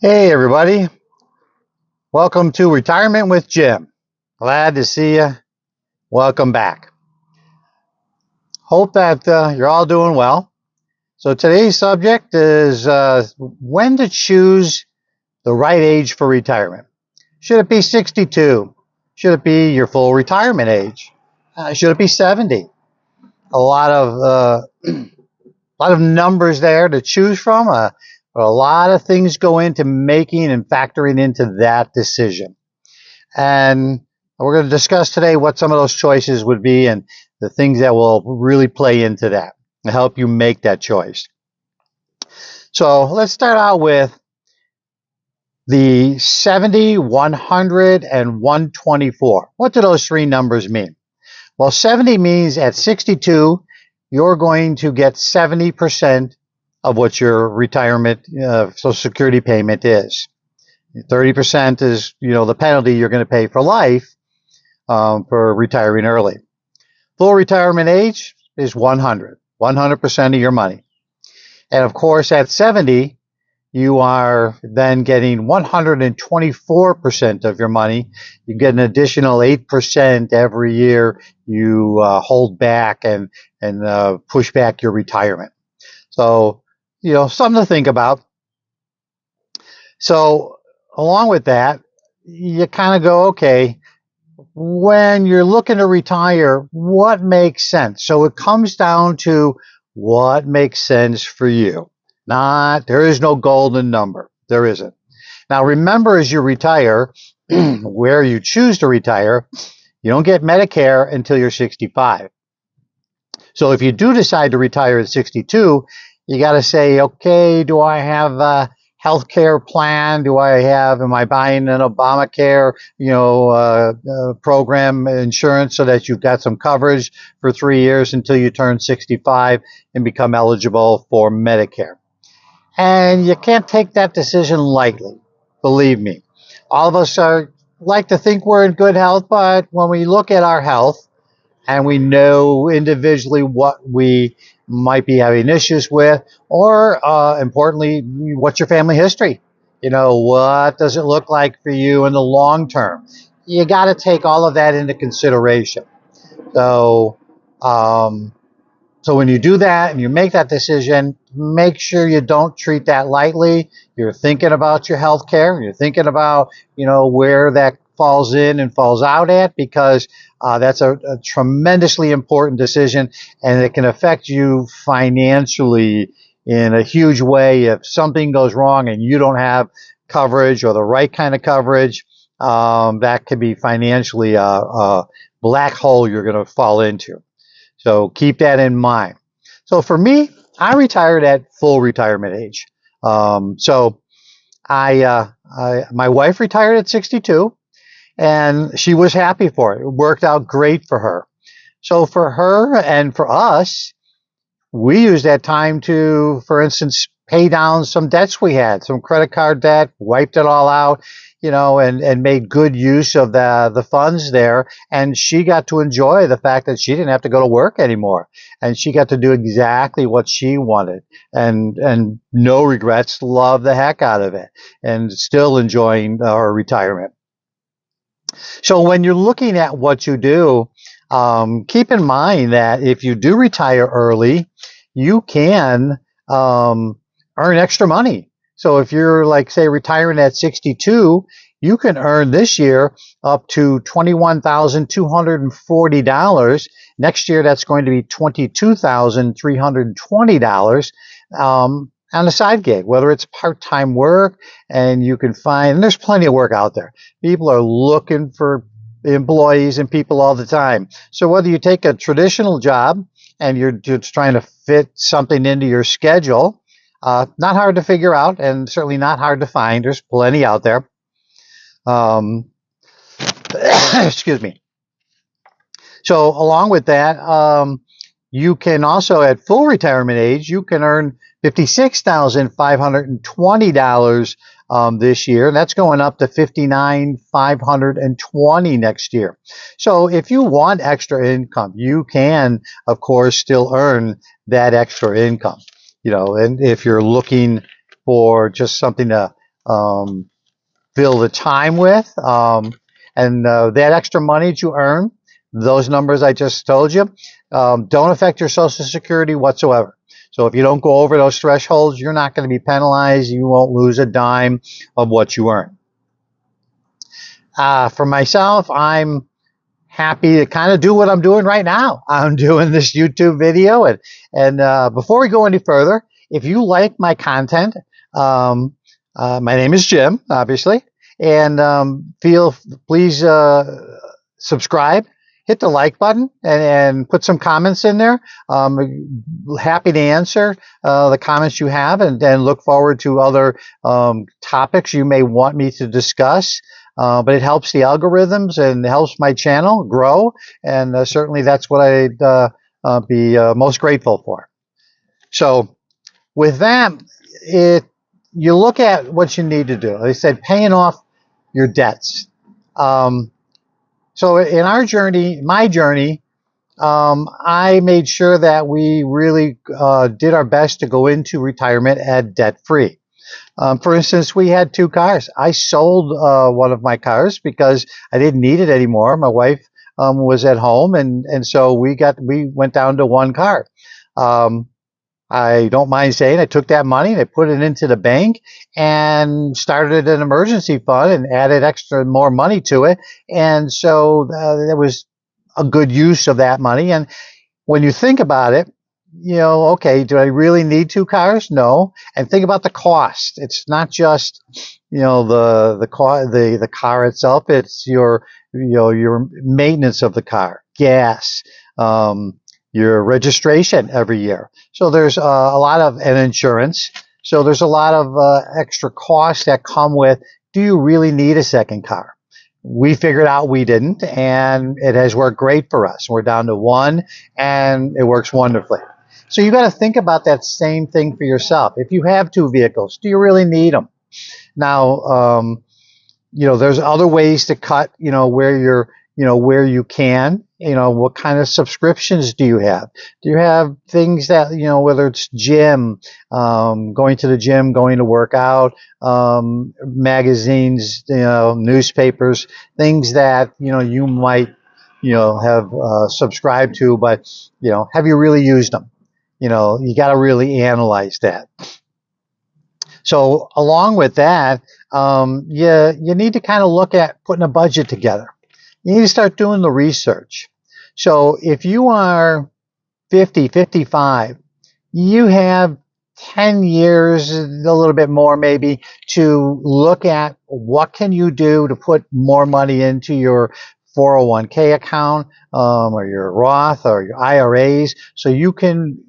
Hey everybody, welcome to Retirement with Jim. Glad to see you. Welcome back. Hope that you're all doing well. So today's subject is when to choose the right age for retirement. Should it be 62? Should it be your full retirement age? Should it be 70? A lot of a lot of numbers there to choose from. But a lot of things go into making and factoring into that decision. And we're going to discuss today what some of those choices would be and the things that will really play into that and help you make that choice. So let's start out with the 70, 100, and 124. What do those three numbers mean? Well, 70 means at 62, you're going to get 70% of what your retirement Social Security payment is. 30% is, the penalty you're going to pay for life for retiring early. Full retirement age is 100% of your money. And of course, at 70, you are then getting 124% of your money. You get an additional 8% every year you hold back and push back your retirement. So, something to think about. So, along with that, you kind of go, okay, when you're looking to retire, what makes sense? So it comes down to what makes sense for you. There is no golden number. There isn't. Now, remember, as you retire, where you choose to retire, you don't get Medicare until you're 65. So if you do decide to retire at 62, you got to say, okay, do I have a health care plan? Am I buying an Obamacare, program insurance so that you've got some coverage for 3 years until you turn 65 and become eligible for Medicare? And you can't take that decision lightly. Believe me. All of us like to think we're in good health, but when we look at our health and we know individually what we might be having issues with, or importantly, what's your family history? What does it look like for you in the long term? You got to take all of that into consideration. So, so when you do that and you make that decision, make sure you don't treat that lightly. You're thinking about your health care. You're thinking about, where that falls in and falls out at, because that's a tremendously important decision, and it can affect you financially in a huge way. If something goes wrong and you don't have coverage or the right kind of coverage, that could be financially a black hole you're going to fall into. So keep that in mind. So for me, I retired at full retirement age. So my wife retired at 62. And she was happy for it. It worked out great for her. So for her and for us, we used that time to, for instance, pay down some debts we had, some credit card debt, wiped it all out, and made good use of the funds there. And she got to enjoy the fact that she didn't have to go to work anymore. And she got to do exactly what she wanted, and no regrets, love the heck out of it, and still enjoying her retirement. So when you're looking at what you do, keep in mind that if you do retire early, you can earn extra money. So if you're, like, say, retiring at 62, you can earn this year up to $21,240. Next year, that's going to be $22,320. On a side gig, whether it's part-time work, and you can find, and there's plenty of work out there. People are looking for employees and people all the time. So whether you take a traditional job and you're just trying to fit something into your schedule, not hard to figure out, and certainly not hard to find. There's plenty out there. Excuse me. So along with that, you can also, at full retirement age, you can earn $56,520 this year, and that's going up to $59,520 next year. So if you want extra income, you can, of course, still earn that extra income. And if you're looking for just something to um, fill the time with. And that extra money that you earn, those numbers I just told you, don't affect your Social Security whatsoever. So if you don't go over those thresholds, you're not going to be penalized. You won't lose a dime of what you earn. For myself, I'm happy to kind of do what I'm doing right now. I'm doing this YouTube video, and before we go any further, if you like my content, my name is Jim, obviously, and please subscribe, hit the like button, and put some comments in there. Happy to answer the comments you have, and look forward to other topics you may want me to discuss. But it helps the algorithms and helps my channel grow, and certainly that's what I'd be most grateful for. So with that, you look at what you need to do. They said paying off your debts. So in our journey, my journey, I made sure that we really did our best to go into retirement at debt-free. For instance, we had 2 cars. I sold one of my cars because I didn't need it anymore. My wife was at home, and so we went down to 1 car. I don't mind saying I took that money and I put it into the bank and started an emergency fund and added more money to it. And so that was a good use of that money. And when you think about it, okay, do I really need 2 cars? No. And think about the cost. It's not just, the car itself. It's your maintenance of the car, gas, your registration every year. So there's a lot of, and insurance. So there's a lot of extra costs that come with, do you really need a second car? We figured out we didn't, and it has worked great for us. We're down to 1, and it works wonderfully. So you got to think about that same thing for yourself. If you have 2 vehicles, do you really need them? Now, there's other ways to cut, where you can, what kind of subscriptions do you have? Do you have things that, whether it's gym, going to the gym, going to work out, magazines, newspapers, things that, you might, have subscribed to, but, have you really used them? You got to really analyze that. So along with that, you need to kind of look at putting a budget together. You need to start doing the research. So if you are 50, 55, you have 10 years, a little bit more maybe, to look at what can you do to put more money into your 401k account, or your Roth or your IRAs, so you can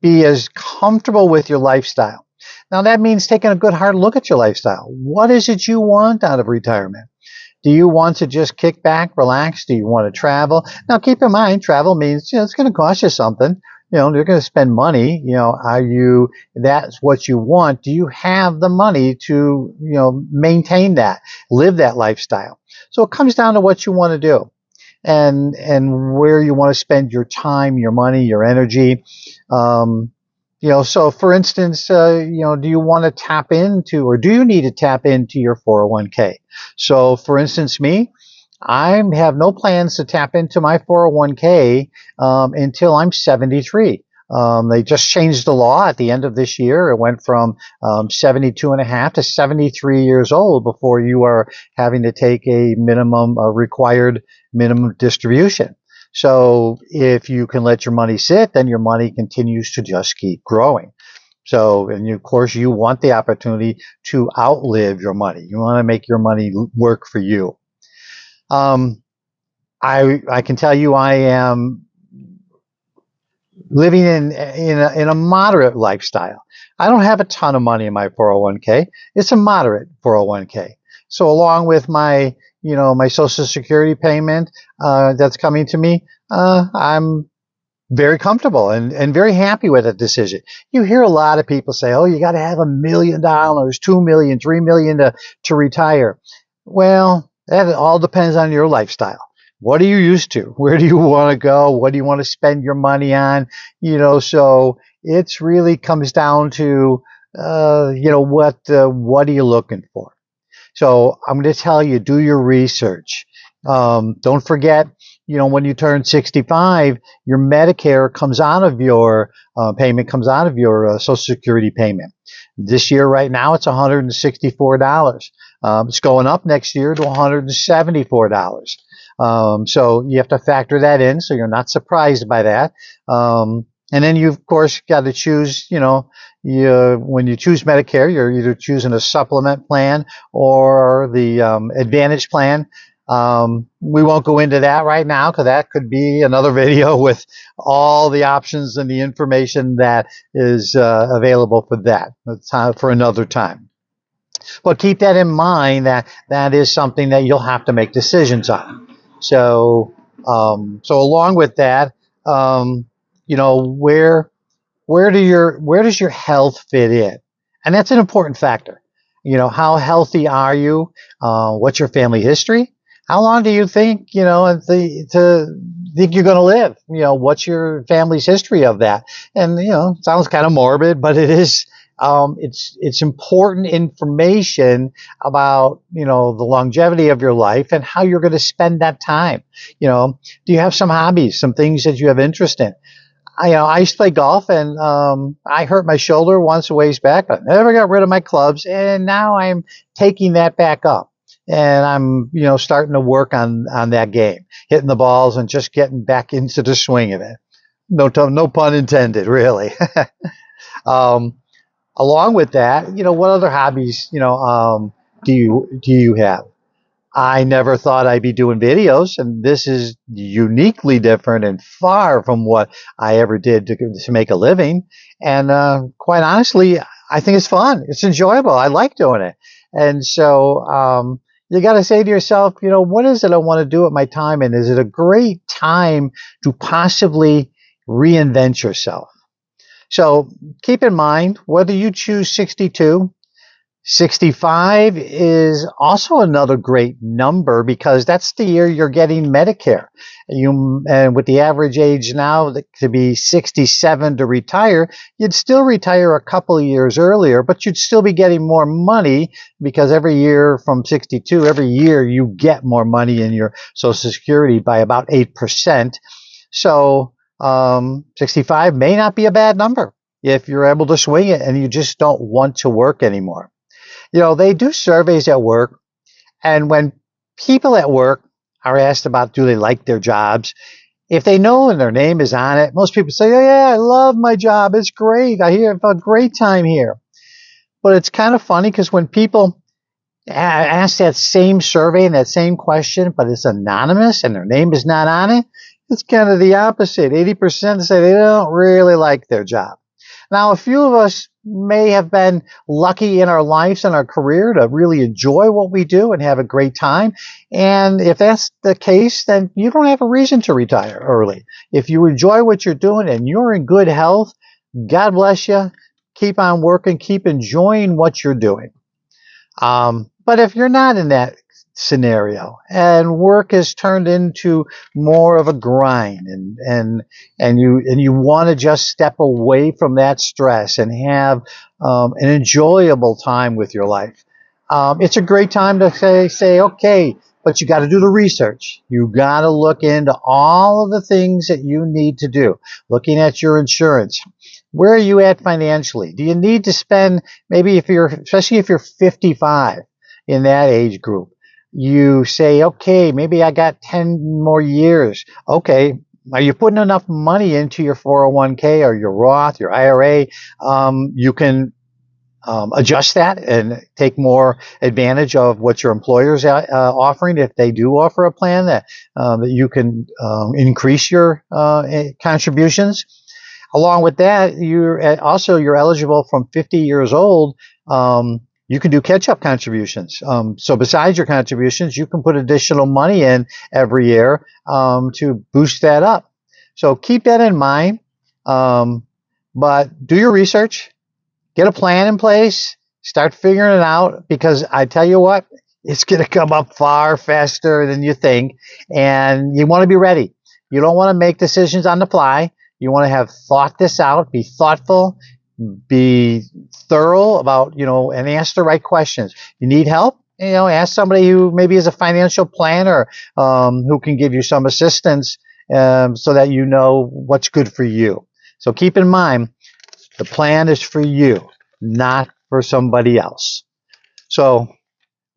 be as comfortable with your lifestyle. Now that means taking a good hard look at your lifestyle. What is it you want out of retirement? Do you want to just kick back, relax? Do you want to travel? Now keep in mind, travel means, it's going to cost you something. You're going to spend money. That's what you want. Do you have the money to, maintain that, live that lifestyle? So it comes down to what you want to do and where you want to spend your time, your money, your energy. So for instance, do you want to tap into, or do you need to tap into your 401k? So for instance, me, I have no plans to tap into my 401k until I'm 73. They just changed the law at the end of this year. It went from 72 and a half to 73 years old before you are having to take a required minimum distribution. So if you can let your money sit, then your money continues to just keep growing. So, and of course, you want the opportunity to outlive your money. You want to make your money work for you. I can tell you I am living in a moderate lifestyle. I don't have a ton of money in my 401k. It's a moderate 401k. So along with my, my Social Security payment that's coming to me, I'm very comfortable and very happy with that decision. You hear a lot of people say, oh, you got to have $1 million, $2 million, $3 million to retire. Well, that all depends on your lifestyle. What are you used to? Where do you want to go? What do you want to spend your money on? So it really comes down to what are you looking for? So I'm going to tell you, do your research. Don't forget, when you turn 65, your Medicare comes out of your payment, comes out of your Social Security payment. This year, right now, it's $164. It's going up next year to $174. So you have to factor that in, so you're not surprised by that. And then you, of course, got to choose, when you choose Medicare, you're either choosing a supplement plan or the Advantage plan. We won't go into that right now because that could be another video with all the options and the information that is available for that. It's time for another time. But keep that in mind that that is something that you'll have to make decisions on. So along with that, where does your health fit in? And that's an important factor. How healthy are you? What's your family history? How long do you think, to think you're going to live? What's your family's history of that? And, it sounds kind of morbid, but it is, it's important information about, the longevity of your life and how you're going to spend that time. Do you have some hobbies, some things that you have interest in? I used to play golf, and I hurt my shoulder once a ways back. I never got rid of my clubs, and now I'm taking that back up. And I'm, starting to work on that game, hitting the balls and just getting back into the swing of it. No pun intended, really. Along with that, what other hobbies, do you have? I never thought I'd be doing videos, and this is uniquely different and far from what I ever did to make a living. And quite honestly, I think it's fun. It's enjoyable. I like doing it. And so you got to say to yourself, what is it I want to do with my time? And is it a great time to possibly reinvent yourself? So keep in mind, whether you choose 62, 65 is also another great number because that's the year you're getting Medicare. And with the average age now to be 67 to retire, you'd still retire a couple of years earlier, but you'd still be getting more money because every year from 62, every year you get more money in your Social Security by about 8%. So 65 may not be a bad number if you're able to swing it and you just don't want to work anymore. They do surveys at work, and when people at work are asked about do they like their jobs, if they know and their name is on it, most people say, oh, yeah, I love my job. It's great. I have a great time here. But it's kind of funny because when people ask that same survey and that same question, but it's anonymous and their name is not on it, it's kind of the opposite. 80% say they don't really like their job. Now, a few of us may have been lucky in our lives and our career to really enjoy what we do and have a great time. And if that's the case, then you don't have a reason to retire early. If you enjoy what you're doing and you're in good health, God bless you. Keep on working. Keep enjoying what you're doing. But if you're not in that scenario and work has turned into more of a grind and you want to just step away from that stress and have an enjoyable time with your life, it's a great time to say okay, but you got to do the research. You got to look into all of the things that you need to do, looking at your insurance. Where are you at financially? Do you need to spend, maybe especially if you're 55 in that age group, you say, okay, maybe I got 10 more years. Okay, are you putting enough money into your 401k or your Roth, your IRA? You can adjust that and take more advantage of what your employer's offering. If they do offer a plan that you can increase your contributions. Along with that, you're eligible from 50 years old. You can do catch-up contributions. So besides your contributions, you can put additional money in every year to boost that up. So keep that in mind. But do your research. Get a plan in place. Start figuring it out, because I tell you what, it's going to come up far faster than you think. And you want to be ready. You don't want to make decisions on the fly. You want to have thought this out, be thoughtful, be thorough about, and ask the right questions. You need help? Ask somebody who maybe is a financial planner, who can give you some assistance, so that you know what's good for you. So keep in mind, the plan is for you, not for somebody else. So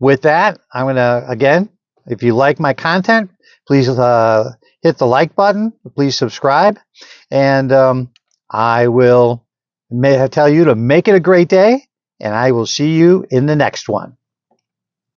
with that, I'm going to, again, if you like my content, please hit the like button. Please subscribe. And I will tell you to make it a great day. And I will see you in the next one.